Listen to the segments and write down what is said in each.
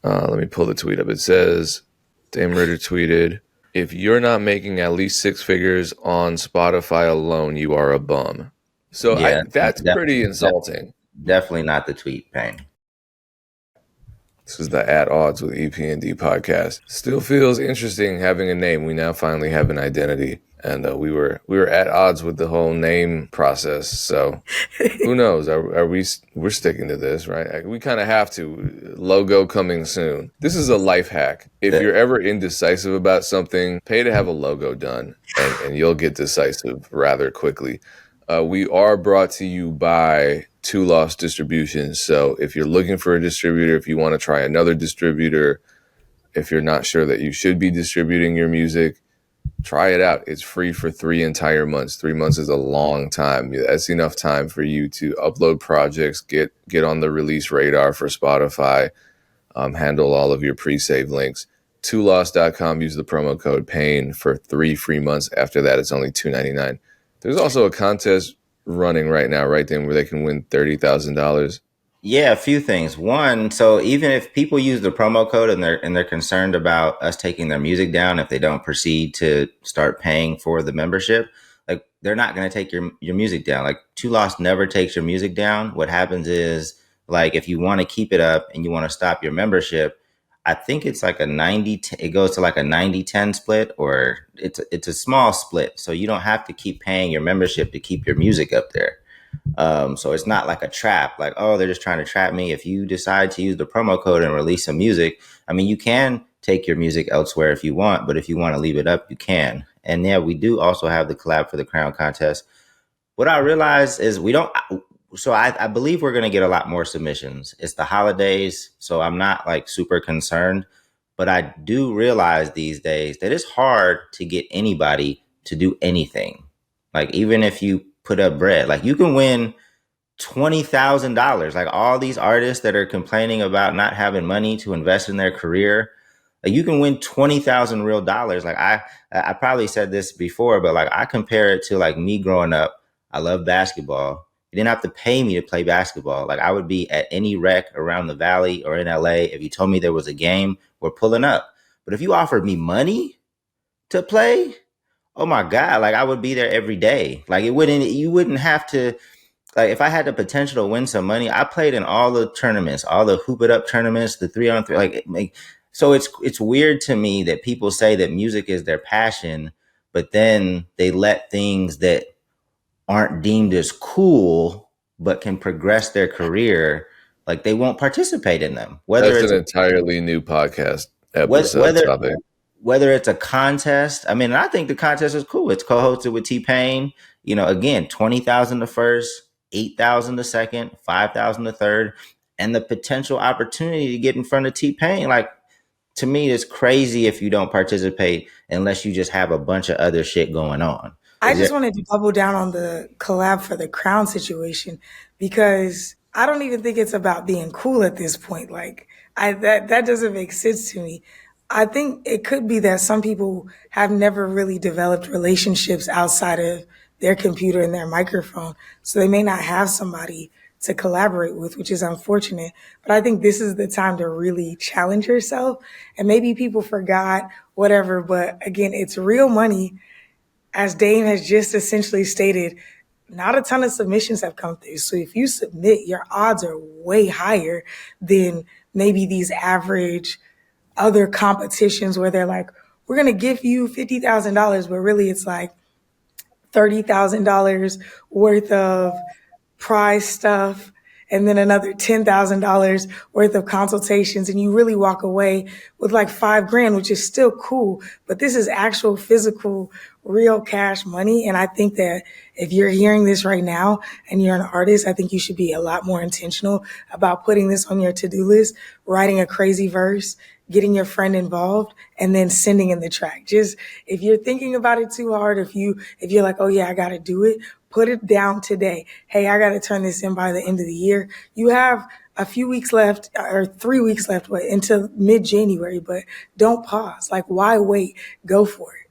Let me pull the tweet up. It says, Dame Ritter tweeted, "If you're not making at least six figures on Spotify alone, you are a bum." So Yeah, that's pretty def- insulting. definitely not the tweet, Payne. This is the At Odds with EP&D podcast. Still feels interesting having a name. We now finally have an identity, and we were at odds with the whole name process. So who knows? Are we? We're sticking to this, right? We kind of have to. Logo coming soon. This is a life hack. If The- you're ever indecisive about something, pay to have a logo done, and you'll get decisive rather quickly. We are brought to you by Two Lost Distributions. So if you're looking for a distributor, if you want to try another distributor, if you're not sure that you should be distributing your music, try it out. It's free for 3 entire months. 3 months is a long time. That's enough time for you to upload projects, get on the release radar for Spotify, handle all of your pre-save links. Twolost.com, use the promo code PAIN for 3 free months. After that, it's only $2.99. There's also a contest running right now, right then, where they can win $30,000. yeah, a few things. One, so even if people use the promo code and they're concerned about us taking their music down if they don't proceed to start paying for the membership, like they're not going to take your music down. Like Two Lost never takes your music down. What happens is like if you want to keep it up and you want to stop your membership, I think it's like a 90 it goes to like a 90-10 split, or it's a small split. So you don't have to keep paying your membership to keep your music up there. So it's not like a trap, like, oh, they're just trying to trap me. If you decide to use the promo code and release some music, I mean, you can take your music elsewhere if you want, but if you want to leave it up, you can. And yeah, we do also have the collab for the crown contest. What I realized is we don't, so I believe we're going to get a lot more submissions. It's the holidays, so I'm not like super concerned, but I do realize these days that it's hard to get anybody to do anything. Like, even if you put up bread, like you can win $20,000. Like all these artists that are complaining about not having money to invest in their career, like you can win 20,000 real dollars. Like I probably said this before, but like I compare it to like me growing up. I love basketball. You didn't have to pay me to play basketball. Like I would be at any rec around the valley or in LA. If you told me there was a game, we're pulling up. But if you offered me money to play, oh my God, like I would be there every day. Like you wouldn't have to, like if I had the potential to win some money, I played in all the tournaments, all the hoop it up tournaments, the 3-on-3. So it's weird to me that people say that music is their passion, but then they let things that aren't deemed as cool but can progress their career, like they won't participate in them. Whether That's an it's entirely new podcast episode whether topic. whether it's a contest. I mean, I think the contest is cool. It's co-hosted with T-Pain. You know, again, 20,000 the first, 8,000 the second, 5,000 the third, and the potential opportunity to get in front of T-Pain. Like, to me, it's crazy if you don't participate unless you just have a bunch of other shit going on. I Is just there? wanted to double down on the collab for the crown situation because I don't even think it's about being cool at this point. Like that doesn't make sense to me. I think it could be that some people have never really developed relationships outside of their computer and their microphone. So they may not have somebody to collaborate with, which is unfortunate. But I think this is the time to really challenge yourself. And maybe people forgot, whatever. But again, it's real money. As Dame has just essentially stated, not a ton of submissions have come through. So if you submit, your odds are way higher than maybe these average other competitions where they're like, we're going to give you $50,000, but really it's like $30,000 worth of prize stuff and then another $10,000 worth of consultations. And you really walk away with like $5,000, which is still cool. But this is actual physical, real cash money. And I think that if you're hearing this right now and you're an artist, I think you should be a lot more intentional about putting this on your to-do list, writing a crazy verse, getting your friend involved, and then sending in the track. Just if you're thinking about it too hard, if you're like, oh yeah, I got to do it, put it down today. Hey, I got to turn this in by the end of the year. You have a few weeks left or 3 weeks left until mid-January, but don't pause. Like, why wait? Go for it.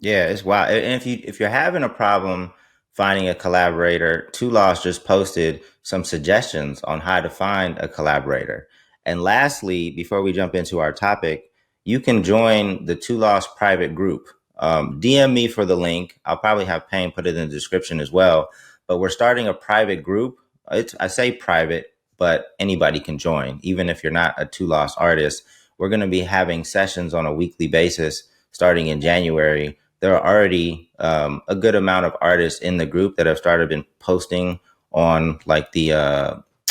Yeah, it's wild. And if you're having a problem finding a collaborator, Two Laws just posted some suggestions on how to find a collaborator. And lastly, before we jump into our topic, you can join the Two Lost private group. DM me for the link. I'll probably have Payne put it in the description as well. But we're starting a private group. I say private, but anybody can join, even if you're not a Two Lost artist. We're going to be having sessions on a weekly basis starting in January. There are already a good amount of artists in the group that have started been posting on like the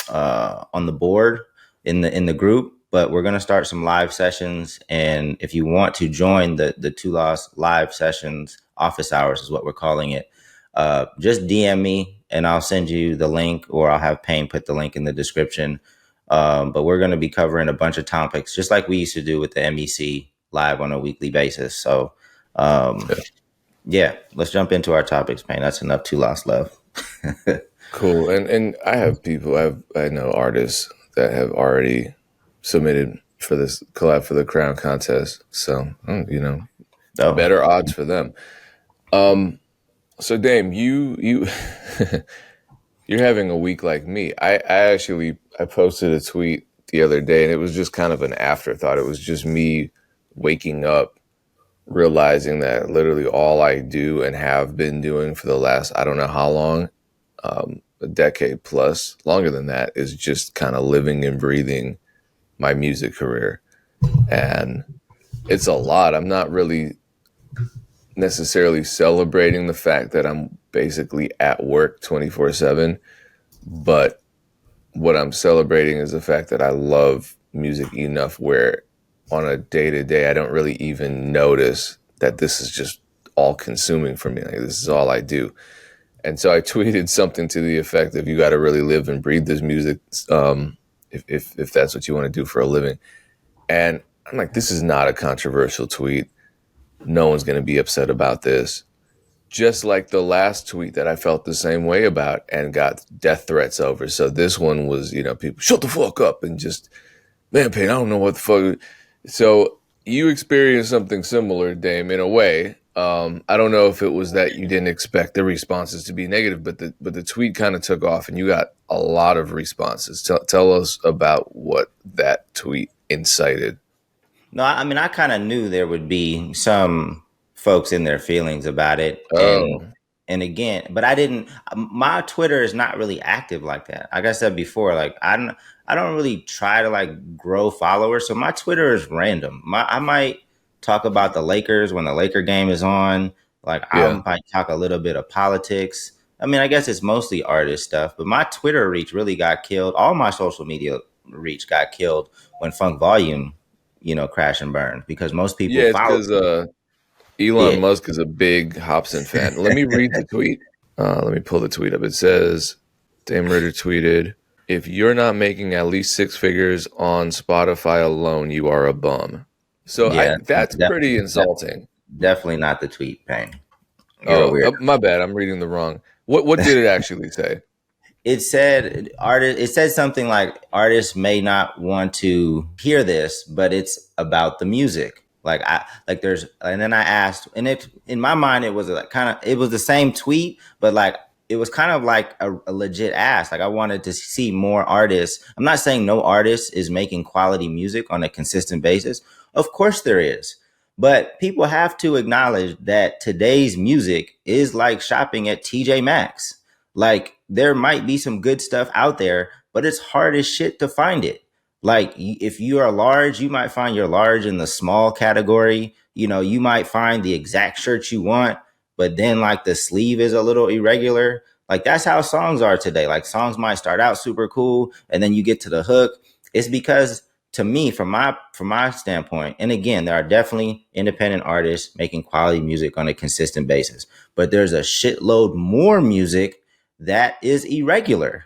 on the board in the group. But we're going to start some live sessions, and if you want to join the Two Lost live sessions, office hours is what we're calling it. Just DM me and I'll send you the link, or I'll have Payne put the link in the description. But we're going to be covering a bunch of topics, just like we used to do with the MEC live on a weekly basis. So, yeah, let's jump into our topics, Payne. That's enough Two Lost love. Cool. And I have people, I know artists that have already submitted for this collab for the crown contest. So, Oh, better odds for them. So Dame, you you're having a week like me. I posted a tweet the other day, and it was just kind of an afterthought. It was just me waking up realizing that literally all I do and have been doing for the last, I don't know how long, a decade plus, longer than that, is just kind of living and breathing my music career. And it's a lot. I'm not really necessarily celebrating the fact that I'm basically at work 24/7, but what I'm celebrating is the fact that I love music enough where on a day to day, I don't really even notice that this is just all consuming for me. Like, this is all I do. And so I tweeted something to the effect of, you got to really live and breathe this music, if that's what you want to do for a living. And I'm like, this is not a controversial tweet. No one's going to be upset about this. Just like the last tweet that I felt the same way about and got death threats over. So this one was, people shut the fuck up and just, man, Payne, I don't know what the fuck. So you experienced something similar, Dame, in a way. I don't know if it was that you didn't expect the responses to be negative, but the tweet kind of took off and you got a lot of responses. Tell us about what that tweet incited. no, I mean, I kind of knew there would be some folks in their feelings about it, Oh, and again, but I didn't. My Twitter is not really active like that. Like I said before, like I don't really try to like grow followers, so my Twitter is random. I might talk about the Lakers when the Laker game is on. Like I yeah. might talk a little bit of politics. I mean, I guess it's mostly artist stuff, but my Twitter reach really got killed. All my social media reach got killed when Funk Volume, crash and burn, because most people Yeah, it's follow. because Elon Yeah, Musk is a big Hobson fan. Let me read the tweet. Let me pull the tweet up. It says, Dame Ritter tweeted, if you're not making at least six figures on Spotify alone, you are a bum. So yeah, that's pretty def- insulting. definitely not the tweet, Payne. You're a Oh, weird. my bad. I'm reading the wrong. What did it actually say? It said something like artists may not want to hear this, but it's about the music. And then I asked, and it in my mind it was like it was the same tweet, but like it was kind of like a legit ask. Like I wanted to see more artists. I'm not saying no artist is making quality music on a consistent basis. Of course there is. But people have to acknowledge that today's music is like shopping at TJ Maxx. Like there might be some good stuff out there, but it's hard as shit to find it. Like if you are large, you might find your large in the small category. You might find the exact shirt you want, but then like the sleeve is a little irregular. Like that's how songs are today. Like songs might start out super cool and then you get to the hook. It's because to me, from my standpoint, and again, there are definitely independent artists making quality music on a consistent basis, but there's a shitload more music that is irregular.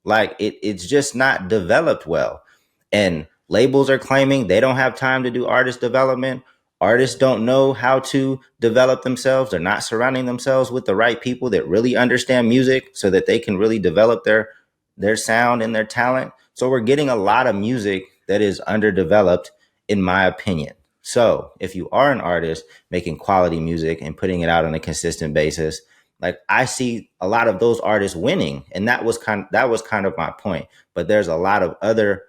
Like it's just not developed well. And labels are claiming they don't have time to do artist development. Artists don't know how to develop themselves. They're not surrounding themselves with the right people that really understand music so that they can really develop their sound and their talent. So we're getting a lot of music that is underdeveloped, in my opinion. So if you are an artist making quality music and putting it out on a consistent basis, like I see a lot of those artists winning, and that was kind of my point. But there's a lot of other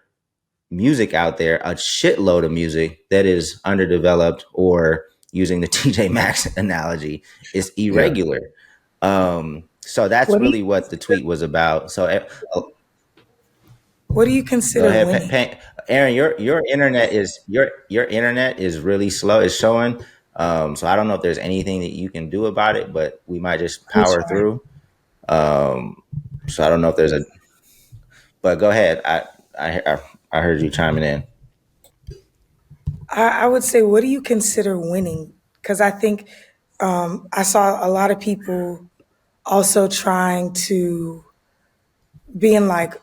music out there, a shitload of music that is underdeveloped, or using the TJ Maxx analogy, is Yeah. irregular. So that's What do you really what the tweet was about. So what do you go consider ahead, winning? Aaron. Your internet is your internet is really slow. It's showing. So I don't know if there's anything that you can do about it, but we might just I'm power sorry. through. Um, so I don't know if there's a. But go ahead. I heard you chiming in. I would say, what do you consider winning? Because I think I saw a lot of people also trying to being like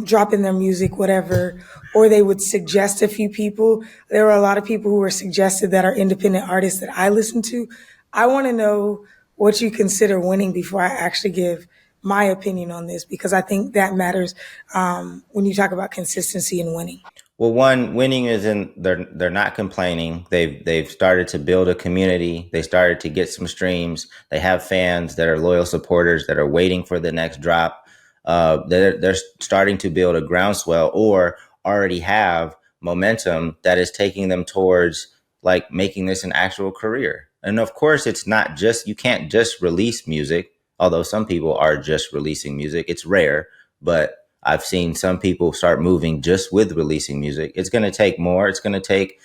dropping their music, whatever, or they would suggest a few people. There were a lot of people who were suggested that are independent artists that I listen to. I want to know what you consider winning before I actually give my opinion on this because I think that matters when you talk about consistency and winning. Well, one, winning is in they're not complaining. They've started to build a community. They started to get some streams. They have fans that are loyal supporters that are waiting for the next drop. They're starting to build a groundswell, or already have momentum that is taking them towards like making this an actual career. And of course, it's not just, you can't just release music. Although some people are just releasing music, it's rare, but I've seen some people start moving just with releasing music. It's going to take more. It's going to take,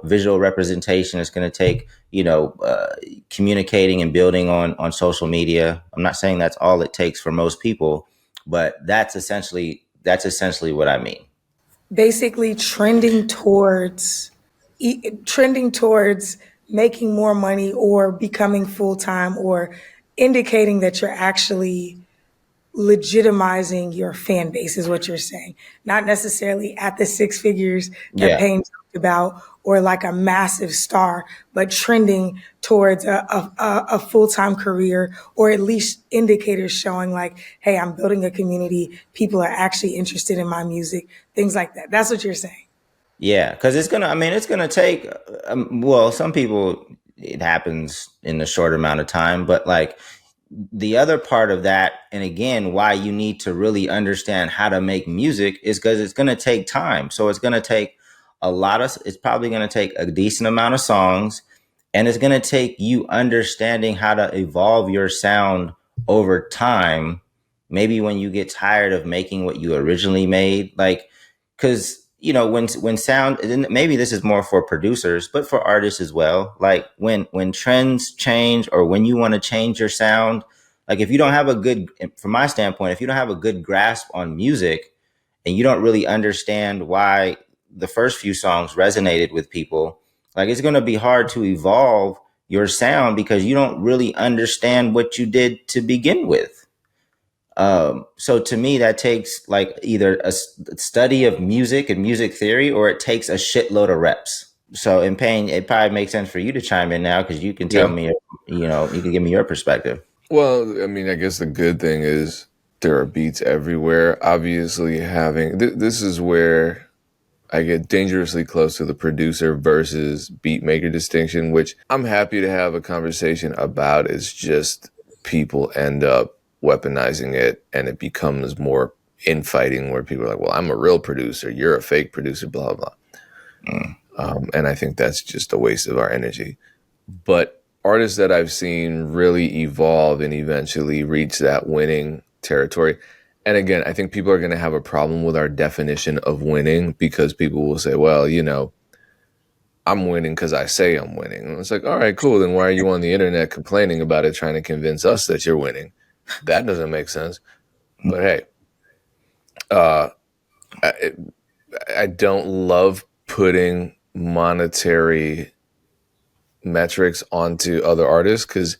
visual representation. It's going to take, communicating and building on social media. I'm not saying that's all it takes for most people, but that's essentially what I mean. Basically trending towards making more money or becoming full-time or indicating that you're actually legitimizing your fan base is what you're saying. Not necessarily at the six figures that Yeah. Payne talked about or like a massive star, but trending towards a full-time career or at least indicators showing like, hey, I'm building a community. People are actually interested in my music, things like that. That's what you're saying. Yeah, because it's gonna take. Well, some people, it happens in a short amount of time, but like the other part of that, and again, why you need to really understand how to make music is because it's gonna take time. So it's gonna take it's probably gonna take a decent amount of songs, and it's gonna take you understanding how to evolve your sound over time. Maybe when you get tired of making what you originally made, like, because when sound, and maybe this is more for producers but for artists as well, like when trends change, or when you want to change your sound, like if you don't have a good, from my standpoint, if you don't have a good grasp on music, and you don't really understand why the first few songs resonated with people, like it's going to be hard to evolve your sound because you don't really understand what you did to begin with. So to me, that takes like either study of music and music theory, or it takes a shitload of reps. So in Pain, it probably makes sense for you to chime in now because you can tell Yeah. me, you can give me your perspective. Well, I mean, I guess the good thing is there are beats everywhere. Obviously, this is where I get dangerously close to the producer versus beat maker distinction, which I'm happy to have a conversation about. It's just people end up weaponizing it and it becomes more infighting where people are like, well, I'm a real producer, you're a fake producer, blah, blah. Mm. And I think that's just a waste of our energy. But artists that I've seen really evolve and eventually reach that winning territory. And again, I think people are going to have a problem with our definition of winning because people will say, well, I'm winning because I say I'm winning. And it's like, all right, cool. Then why are you on the internet complaining about it, trying to convince us that you're winning? That doesn't make sense. But hey, uh, I, I don't love putting monetary metrics onto other artists because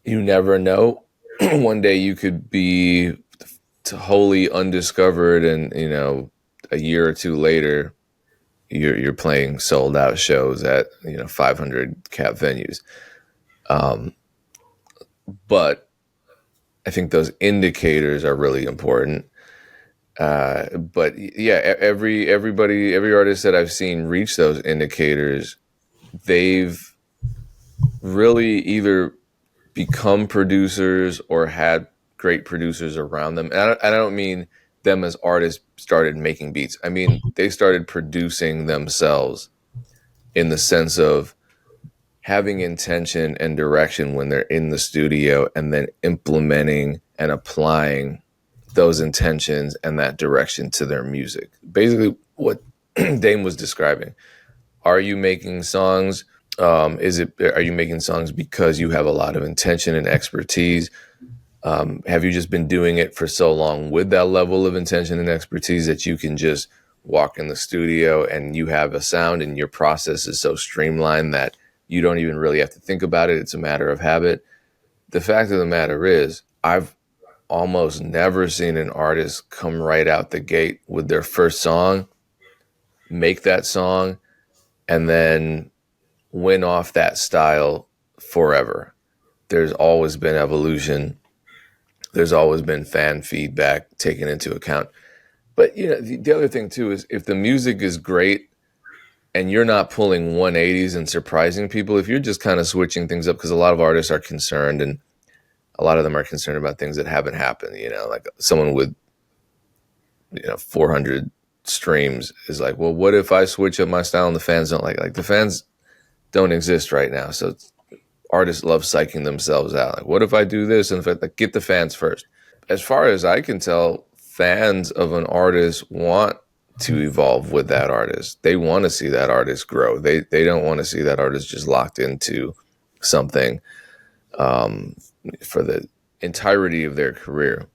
you never know. One day you could be wholly undiscovered, and a year or two later, you're playing sold out shows at 500 cap venues. Um, but I think those indicators are really important. But yeah, every artist that I've seen reach those indicators, they've really either become producers or had great producers around them. And I don't mean them as artists started making beats. I mean, they started producing themselves in the sense of having intention and direction when they're in the studio and then implementing and applying those intentions and that direction to their music. Basically, what Dame was describing. Are you making songs? Are you making songs because you have a lot of intention and expertise? Have you just been doing it for so long with that level of intention and expertise that you can just walk in the studio and you have a sound and your process is so streamlined that you don't even really have to think about it? It's a matter of habit. The fact of the matter is, I've almost never seen an artist come right out the gate with their first song, make that song, and then win off that style forever. There's always been evolution. There's always been fan feedback taken into account. But the other thing too is if the music is great and you're not pulling 180s and surprising people, if you're just kind of switching things up, because a lot of artists are concerned and a lot of them are concerned about things that haven't happened, like someone with 400 streams is like, well, what if I switch up my style and the fans don't like the fans don't exist right now. So artists love psyching themselves out. Like, what if I do this? And get the fans first. As far as I can tell, fans of an artist want to evolve with that artist. They want to see that artist grow. They don't want to see that artist just locked into something for the entirety of their career.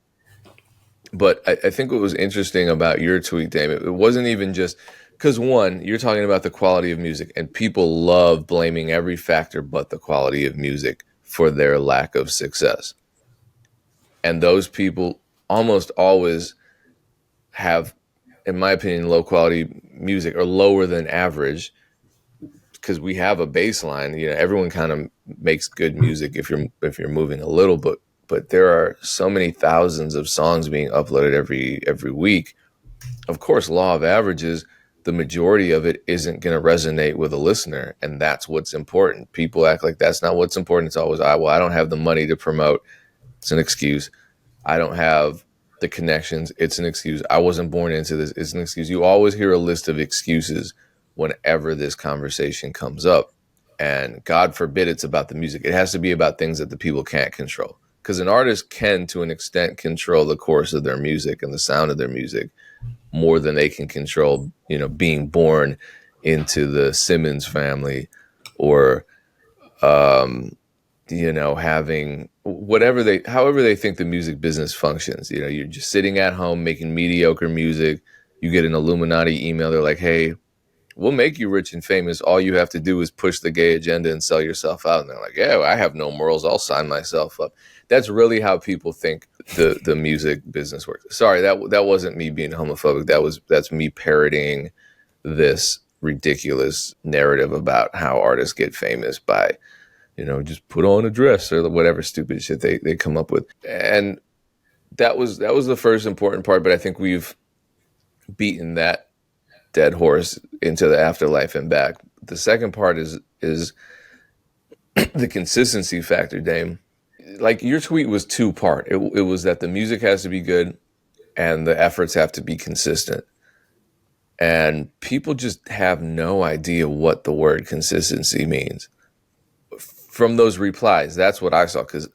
But I think what was interesting about your tweet, Dame, it wasn't even just because, one, you're talking about the quality of music, and people love blaming every factor but the quality of music for their lack of success. And those people almost always have, in my opinion, low quality music or lower than average, because we have a baseline. Everyone kind of makes good music if you're moving a little bit, but there are so many thousands of songs being uploaded every week. Of course, law of averages, the majority of it isn't going to resonate with a listener, and that's what's important. People act like that's not what's important. It's always, I don't have the money to promote. It's an excuse. I don't have the connections. It's an excuse. I wasn't born into this. It's an excuse. You always hear a list of excuses whenever this conversation comes up, and God forbid it's about the music. It has to be about things that the people can't control, because an artist can, to an extent, control the course of their music and the sound of their music more than they can control, being born into the Simmons family or, having however they think the music business functions. You're just sitting at home making mediocre music. You get an Illuminati email. They're like, hey, we'll make you rich and famous. All you have to do is push the gay agenda and sell yourself out. And they're like, yeah, I have no morals. I'll sign myself up. That's really how people think the music business works. Sorry, that wasn't me being homophobic. That's me parroting this ridiculous narrative about how artists get famous by, just put on a dress or whatever stupid shit they come up with. And that was the first important part. But I think we've beaten that dead horse into the afterlife and back. The second part is the consistency factor, Dame. Like, your tweet was two-part. It was that the music has to be good and the efforts have to be consistent. And people just have no idea what the word consistency means. From those replies, that's what I saw, because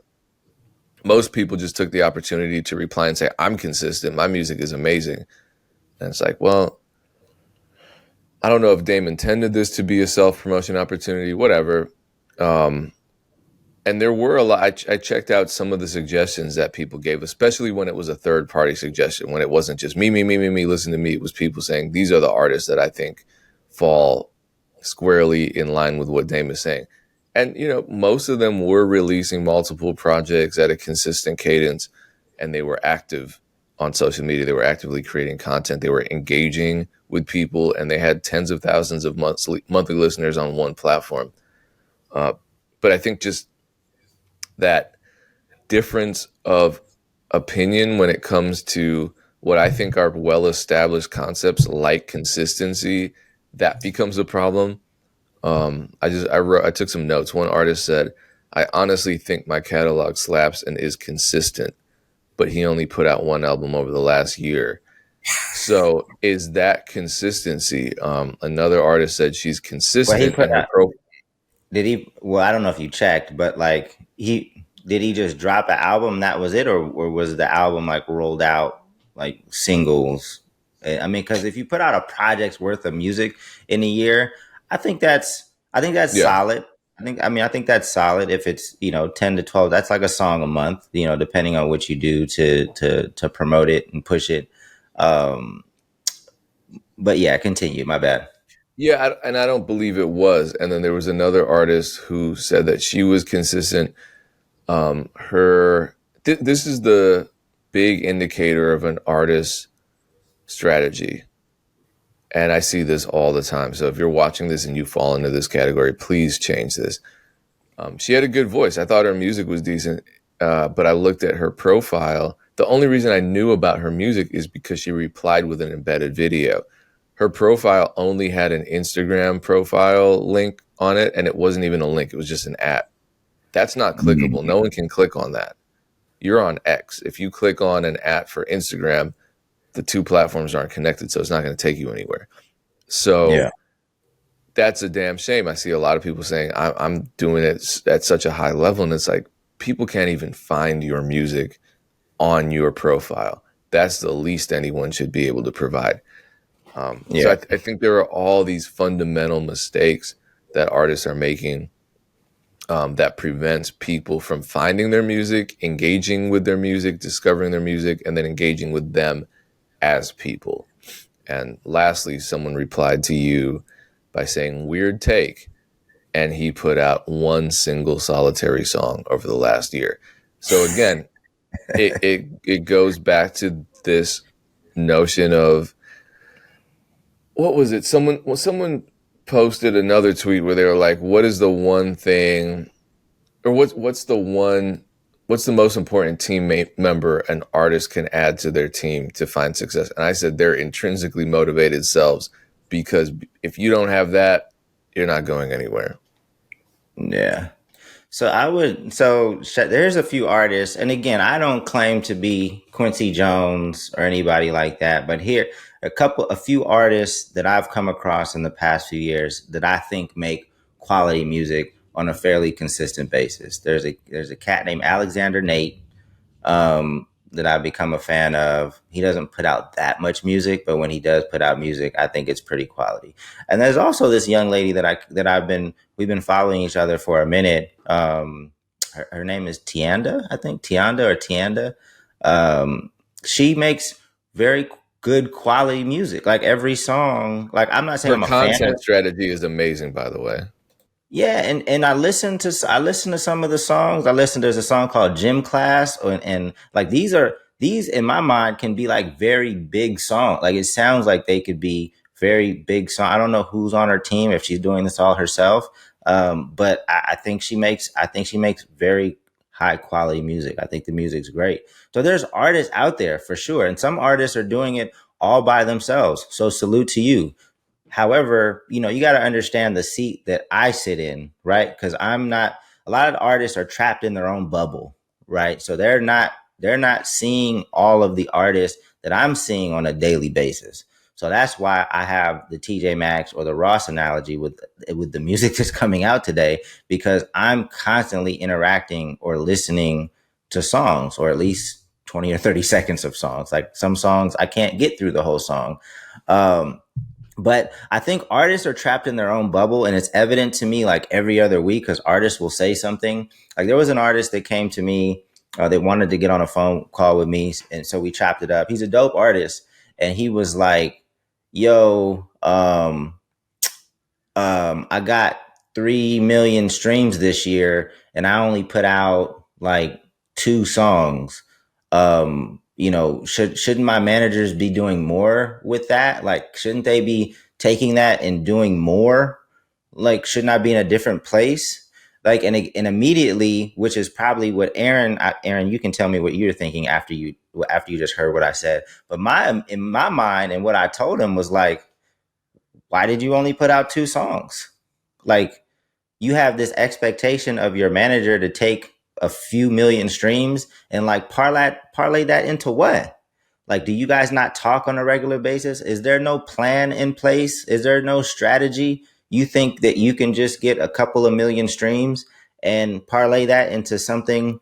most people just took the opportunity to reply and say, I'm consistent, my music is amazing. And it's like, well, I don't know if Dame intended this to be a self-promotion opportunity, whatever. And there were a lot. I checked out some of the suggestions that people gave, especially when it was a third-party suggestion, when it wasn't just me, listen to me. It was people saying, these are the artists that I think fall squarely in line with what Dame is saying. And, most of them were releasing multiple projects at a consistent cadence, and they were active on social media. They were actively creating content. They were engaging with people, and they had tens of thousands of monthly listeners on one platform. But I think just that difference of opinion when it comes to what I think are well-established concepts like consistency, that becomes a problem. I took some notes. One artist said, I honestly think my catalog slaps and is consistent, but he only put out one album over the last year. So is that consistency? Another artist said she's Well, he consistent put in her out. pro. Did he? Well, I don't know if you checked, but like he did he just drop an album? That was it, or was the album like rolled out like singles? I mean, because if you put out a project's worth of music in a year, I think that's Yeah. solid. I think that's solid if it's 10 to 12. That's like a song a month, depending on what you do to promote it and push it. Um, but yeah, continue. My bad. Yeah, and I don't believe it was. And then there was another artist who said that she was consistent. This is the big indicator of an artist's strategy. And I see this all the time. So if you're watching this and you fall into this category, please change this. She had a good voice. I thought her music was decent, but I looked at her profile. The only reason I knew about her music is because she replied with an embedded video. Her profile only had an Instagram profile link on it, and it wasn't even a link. It was just an app. That's not clickable. No one can click on that. You're on X. If you click on an app for Instagram, the two platforms aren't connected, so it's not going to take you anywhere. Yeah. So that's a damn shame. I see a lot of people saying I'm doing it at such a high level, and it's like people can't even find your music on your profile. That's the least anyone should be able to provide. So Yeah. I think there are all these fundamental mistakes that artists are making that prevents people from finding their music, engaging with their music, discovering their music, and then engaging with them as people. And lastly, someone replied to you by saying, weird take. And he put out one single solitary song over the last year. So again, it goes back to this notion of what was it? Someone posted another tweet where they were like, "What is the one thing, or what's the most important teammate member an artist can add to their team to find success?" And I said, "Their intrinsically motivated selves, because if you don't have that, you're not going anywhere." Yeah. There's a few artists, and again, I don't claim to be Quincy Jones or anybody like that, but here, a few artists that I've come across in the past few years that I think make quality music on a fairly consistent basis. There's a cat named Alexander Nate, that I've become a fan of. He doesn't put out that much music, but when he does put out music, I think it's pretty quality. And there's also this young lady we've been following each other for a minute. Her name is Tianda, I think Tianda or Tianda. She makes very good quality music. Like every song, like I'm not saying Her I'm a fan of. content strategy is amazing, by the way. Yeah, and I listen to some of the songs. There's a song called Gym Class, and like these in my mind can be like very big song. Like it sounds like they could be very big song. I don't know who's on her team if she's doing this all herself. But I think she makes very high quality music. I think the music's great. So there's artists out there for sure, and some artists are doing it all by themselves. So salute to you. However, you got to understand the seat that I sit in, right? Because I'm not. A lot of artists are trapped in their own bubble, right? So they're not seeing all of the artists that I'm seeing on a daily basis. So that's why I have the TJ Maxx or the Ross analogy with the music that's coming out today, because I'm constantly interacting or listening to songs, or at least 20 or 30 seconds of songs. Like some songs I can't get through the whole song. Um, but I think artists are trapped in their own bubble, and it's evident to me like every other week, because artists will say something. Like there was an artist that came to me, they wanted to get on a phone call with me, and so we chopped it up. He's a dope artist, and he was like, "Yo, I got 3 million streams this year, and I only put out like 2 songs. Shouldn't my managers be doing more with that? Like, shouldn't they be taking that and doing more? Like, shouldn't I be in a different place?" Like, and immediately, which is probably what Aaron, you can tell me what you're thinking after you just heard what I said. But in my mind, and what I told him was like, why did you only put out 2 songs? Like, you have this expectation of your manager to take a few million streams and like parlay that into what? Like, do you guys not talk on a regular basis? Is there no plan in place? Is there no strategy? You think that you can just get a couple of million streams and parlay that into something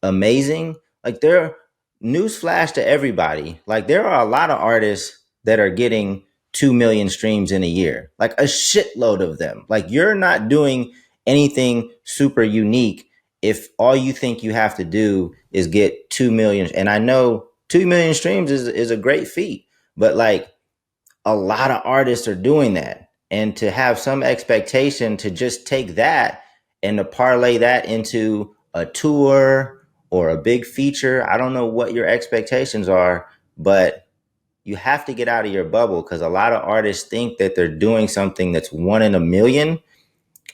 amazing? Like, there, newsflash to everybody, like, there are a lot of artists that are getting 2 million streams in a year, like a shitload of them. Like, you're not doing anything super unique if all you think you have to do is get 2 million. And I know 2 million streams is a great feat, but like, a lot of artists are doing that. And to have some expectation to just take that and to parlay that into a tour or a big feature, I don't know what your expectations are, but you have to get out of your bubble, because a lot of artists think that they're doing something that's 1 in a million,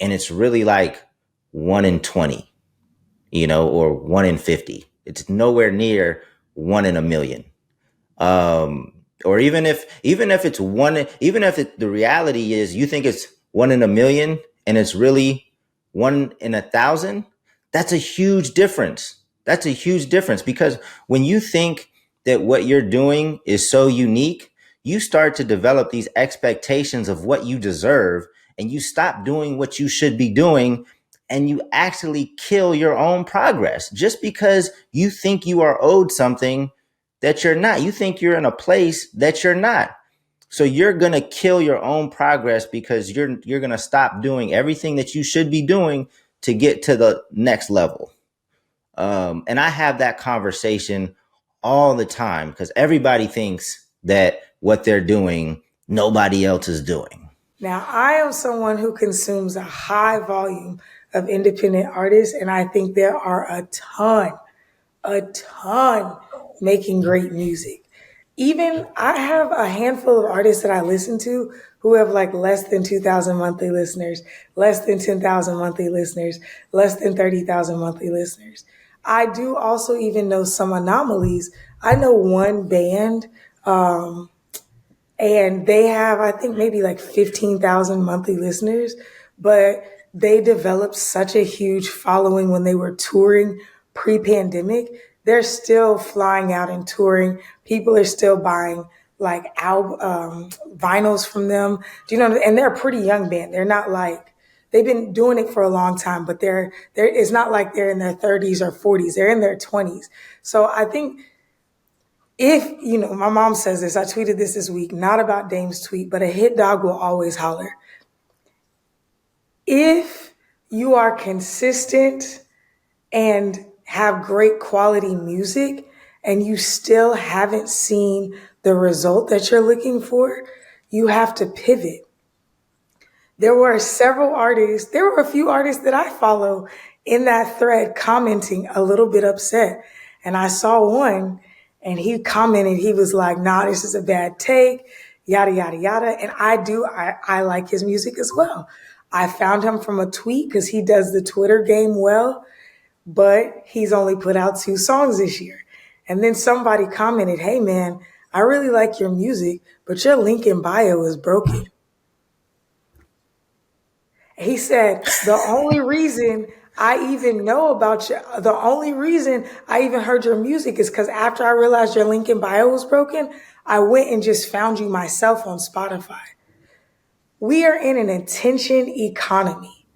and it's really like 1 in 20, or 1 in 50. It's nowhere near 1 in a million. Or even if it's one, even if the reality is you think it's 1 in a million and it's really 1 in 1,000, that's a huge difference. That's a huge difference, because when you think that what you're doing is so unique, you start to develop these expectations of what you deserve, and you stop doing what you should be doing, and you actually kill your own progress just because you think you are owed something that you're not. You think you're in a place that you're not. So you're going to kill your own progress because you're going to stop doing everything that you should be doing to get to the next level. And I have that conversation all the time, because everybody thinks that what they're doing, nobody else is doing. Now, I am someone who consumes a high volume of independent artists, and I think there are a ton making great music. Even I have a handful of artists that I listen to who have like less than 2,000 monthly listeners, less than 10,000 monthly listeners, less than 30,000 monthly listeners. I do also even know some anomalies. I know one band, and they have, I think, maybe like 15,000 monthly listeners, but they developed such a huge following when they were touring pre-pandemic. They're still flying out and touring. People are still buying like vinyls from them. Do you know? And they're a pretty young band. They're not like, they've been doing it for a long time, but it's not like they're in their 30s or 40s. They're in their 20s. So I think, if, my mom says this, I tweeted this week, not about Dame's tweet, but a hit dog will always holler. If you are consistent and have great quality music and you still haven't seen the result that you're looking for, you have to pivot. There were a few artists that I follow in that thread commenting a little bit upset. And I saw one, and he commented, he was like, nah, this is a bad take, yada, yada, yada. And I like his music as well. I found him from a tweet because he does the Twitter game well, but he's only put out 2 songs this year. And then somebody commented, hey man, I really like your music, but your link in bio is broken. He said, the only reason I even know about you, the only reason I even heard your music is because after I realized your link in bio was broken, I went and just found you myself on Spotify. We are in an attention economy.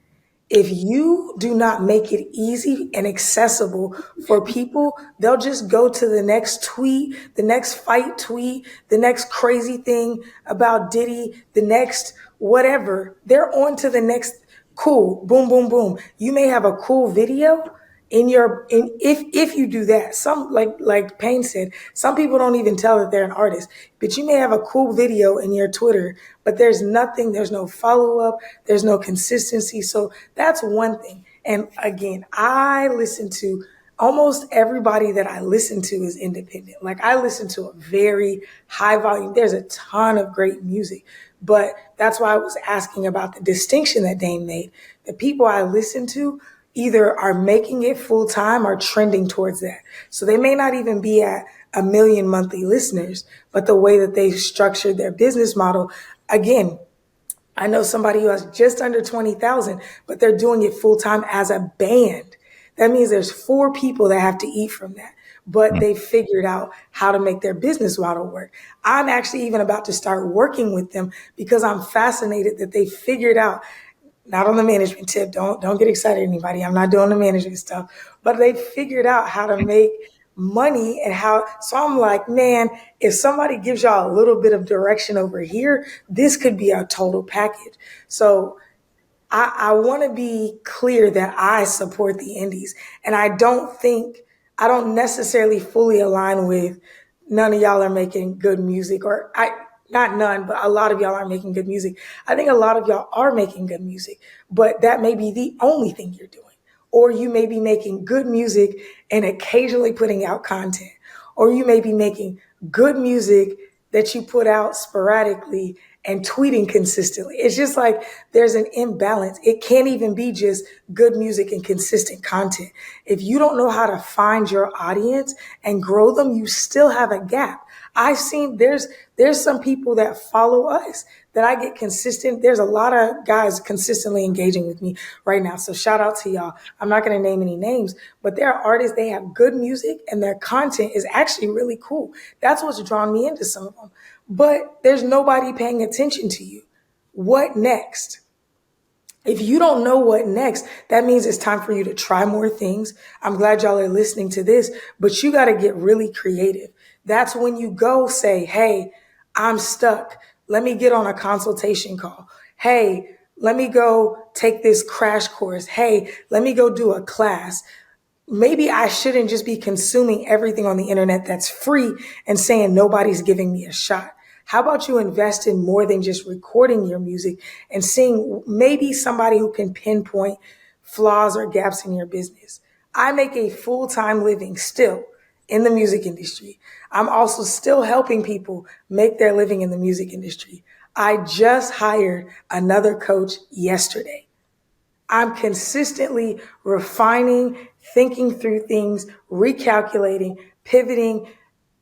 If you do not make it easy and accessible for people, they'll just go to the next tweet, the next fight tweet, the next crazy thing about Diddy, the next whatever. They're on to the next cool, boom, boom, boom. You may have a cool video if you do that. Some, like Payne said, some people don't even tell that they're an artist, but you may have a cool video in your Twitter, but there's no follow-up, there's no consistency. So that's one thing. And again, I listen to almost everybody that I listen to is independent. Like, I listen to a very high volume. There's a ton of great music, but that's why I was asking about the distinction that Dame made. The people I listen to either are making it full time or trending towards that. So they may not even be at 1 million monthly listeners, but the way that they've structured their business model, again, I know somebody who has just under 20,000, but they're doing it full time as a band. That means there's 4 people that have to eat from that. but they figured out how to make their business model work. I'm actually even about to start working with them because I'm fascinated that they figured out, not on the management tip, don't get excited, anybody. I'm not doing the management stuff, but they figured out how to make money and how. So I'm like, man, if somebody gives y'all a little bit of direction over here, this could be a total package. So I want to be clear that I support the indies, and I don't necessarily fully align with none of y'all are making good music, or not none, but a lot of y'all are making good music. I think a lot of y'all are making good music, but that may be the only thing you're doing. Or you may be making good music and occasionally putting out content. Or you may be making good music that you put out sporadically and tweeting consistently. It's just like there's an imbalance. It can't even be just good music and consistent content. If you don't know how to find your audience and grow them, you still have a gap. I've seen there's some people that follow us that I get consistent. There's a lot of guys consistently engaging with me right now. So shout out to y'all. I'm not going to name any names, but there are artists, they have good music and their content is actually really cool. That's what's drawn me into some of them. But there's nobody paying attention to you. What next? If you don't know what next, that means it's time for you to try more things. I'm glad y'all are listening to this, but you got to get really creative. That's when you go say, hey, I'm stuck. Let me get on a consultation call. Hey, let me go take this crash course. Hey, let me go do a class. Maybe I shouldn't just be consuming everything on the internet that's free and saying nobody's giving me a shot. How about you invest in more than just recording your music and seeing maybe somebody who can pinpoint flaws or gaps in your business? I make a full-time living still in the music industry. I'm also still helping people make their living in the music industry. I just hired another coach yesterday. I'm consistently refining, thinking through things, recalculating, pivoting.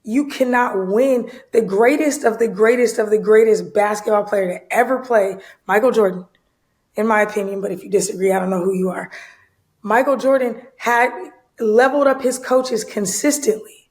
You cannot win. The greatest of the greatest of the greatest basketball player to ever play, Michael Jordan, in my opinion, but if you disagree, I don't know who you are. Michael Jordan had leveled up his coaches consistently.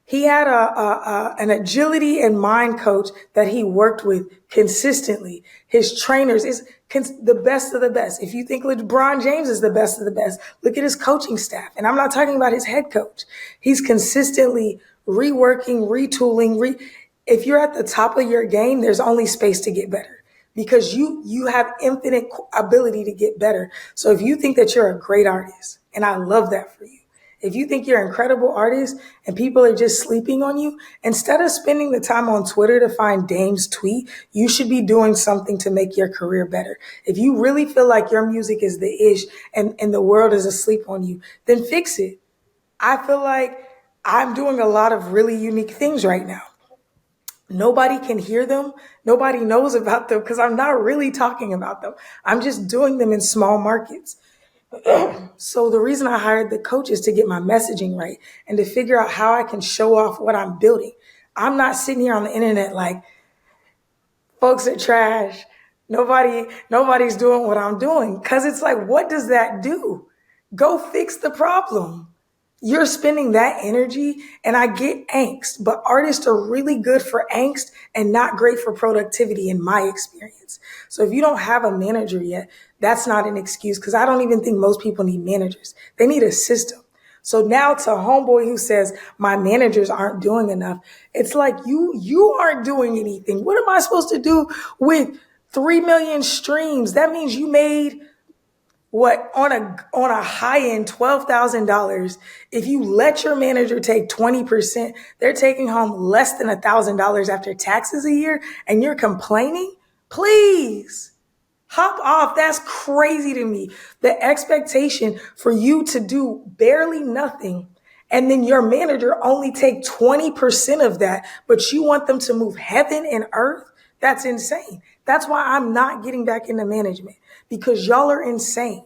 He had an agility and mind coach that he worked with consistently. His trainers is the best of the best. If you think LeBron James is the best of the best, look at his coaching staff. And I'm not talking about his head coach. He's consistently reworking, retooling. If you're at the top of your game, there's only space to get better because you have infinite ability to get better. So if you think that you're a great artist, and I love that for you, if you think you're an incredible artist and people are just sleeping on you, instead of spending the time on Twitter to find Dame's tweet, you should be doing something to make your career better. If you really feel like your music is the ish and the world is asleep on you, then fix it. I feel like I'm doing a lot of really unique things right now. Nobody can hear them. Nobody knows about them because I'm not really talking about them. I'm just doing them in small markets. So the reason I hired the coach is to get my messaging right and to figure out how I can show off what I'm building. I'm not sitting here on the internet like folks are trash. Nobody's doing what I'm doing. Cause it's like, what does that do? Go fix the problem. You're spending that energy and I get angst, but artists are really good for angst and not great for productivity in my experience. So if you don't have a manager yet, that's not an excuse because I don't even think most people need managers. They need a system. So now to a homeboy who says my managers aren't doing enough, it's like you aren't doing anything. What am I supposed to do with 3 million streams? That means you made what on a high end $12,000. If you let your manager take 20%, they're taking home less than $1,000 after taxes a year, and you're complaining? Please hop off. That's crazy to me. The expectation for you to do barely nothing and then your manager only take 20% of that, but you want them to move heaven and earth. That's insane. That's why I'm not getting back into management because y'all are insane.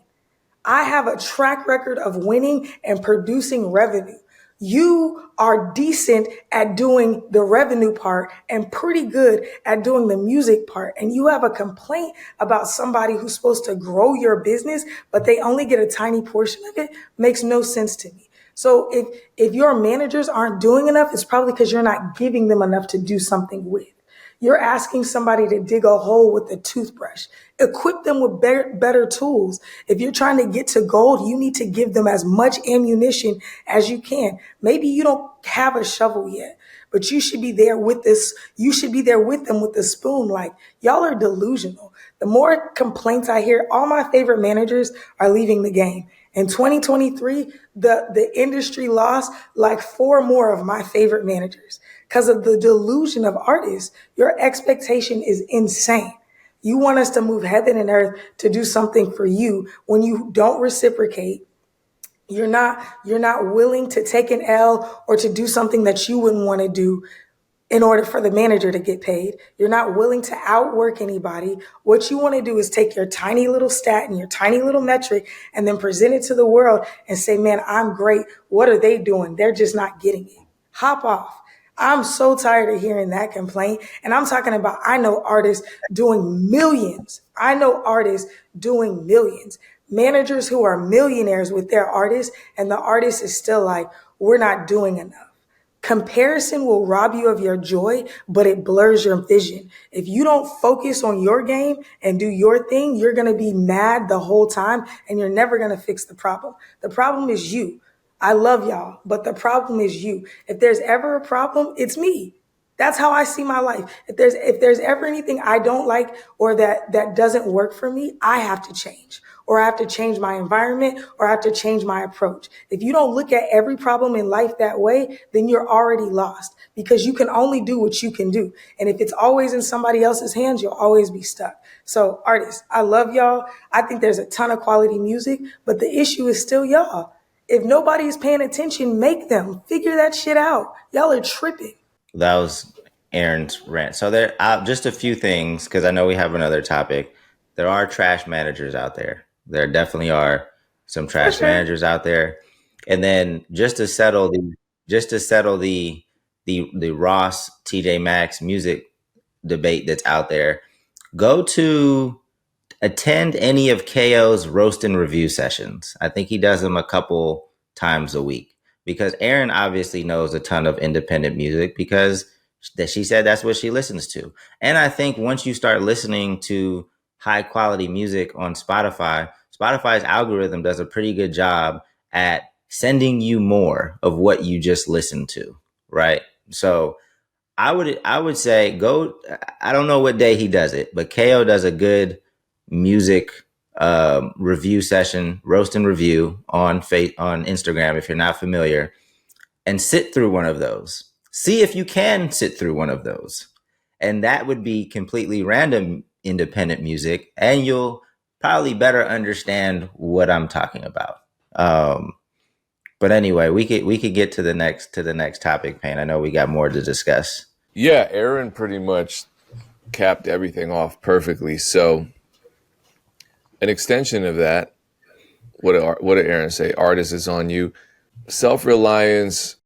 I have a track record of winning and producing revenue. You are decent at doing the revenue part and pretty good at doing the music part. And you have a complaint about somebody who's supposed to grow your business, but they only get a tiny portion of it. Makes no sense to me. So if your managers aren't doing enough, it's probably because you're not giving them enough to do something with. You're asking somebody to dig a hole with a toothbrush. Equip them with better tools. If you're trying to get to gold, you need to give them as much ammunition as you can. Maybe you don't have a shovel yet, but you should be there with this. You should be there with them with the spoon. Like, y'all are delusional. The more complaints I hear, all my favorite managers are leaving the game. In 2023, the industry lost like four more of my favorite managers because of the delusion of artists. Your expectation is insane. You want us to move heaven and earth to do something for you when you don't reciprocate. You're not willing to take an L or to do something that you wouldn't want to do in order for the manager to get paid. You're not willing to outwork anybody. What you want to do is take your tiny little stat and your tiny little metric and then present it to the world and say, man, I'm great. What are they doing? They're just not getting it. Hop off. I'm so tired of hearing that complaint. And I'm talking about, I know artists doing millions. I know artists doing millions. Managers who are millionaires with their artists, and the artist is still like, we're not doing enough. Comparison will rob you of your joy, but it blurs your vision. If you don't focus on your game and do your thing, you're going to be mad the whole time and you're never going to fix the problem. The problem is you. I love y'all, but the problem is you. If there's ever a problem, it's me. That's how I see my life. If there's ever anything I don't like or that doesn't work for me, I have to change. Or I have to change my environment, or I have to change my approach. If you don't look at every problem in life that way, then you're already lost because you can only do what you can do. And if it's always in somebody else's hands, you'll always be stuck. So artists, I love y'all. I think there's a ton of quality music, but the issue is still y'all. If nobody's paying attention, make them figure that shit out. Y'all are tripping. That was Aaron's rant. So there, just a few things because I know we have another topic. There are trash managers out there. There definitely are some trash Sure. managers out there. And then just to settle the Ross TJ Maxx music debate that's out there, go to attend any of KO's roast and review sessions. I think he does them a couple times a week because Aaron obviously knows a ton of independent music because that she said that's what she listens to. And I think once you start listening to high quality music on Spotify, Spotify's algorithm does a pretty good job at sending you more of what you just listened to, right? So I would say go. I don't know what day he does it, but KO does a good music review session, roast and review on Instagram. If you're not familiar, and sit through one of those. See if you can sit through one of those, and that would be completely random independent music, and you'll probably better understand what I'm talking about. But anyway, we could get to the next topic, Payne. I know we got more to discuss. Yeah, Aaron pretty much capped everything off perfectly. So, an extension of that, what did Aaron say? Artist is on you. Self-reliance